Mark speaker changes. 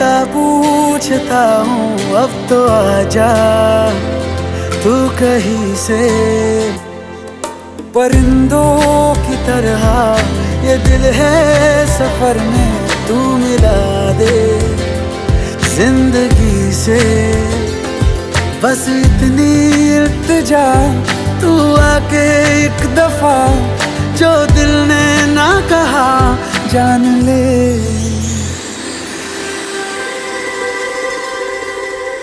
Speaker 1: पूछता पूछता हूँ अब तो आजा तू कहीं से। परिंदों की तरह ये दिल है सफर में, तू मिला दे जिंदगी से। बस इतनी इल्तिजा तू आके एक दफा, जो दिल ने ना कहा जान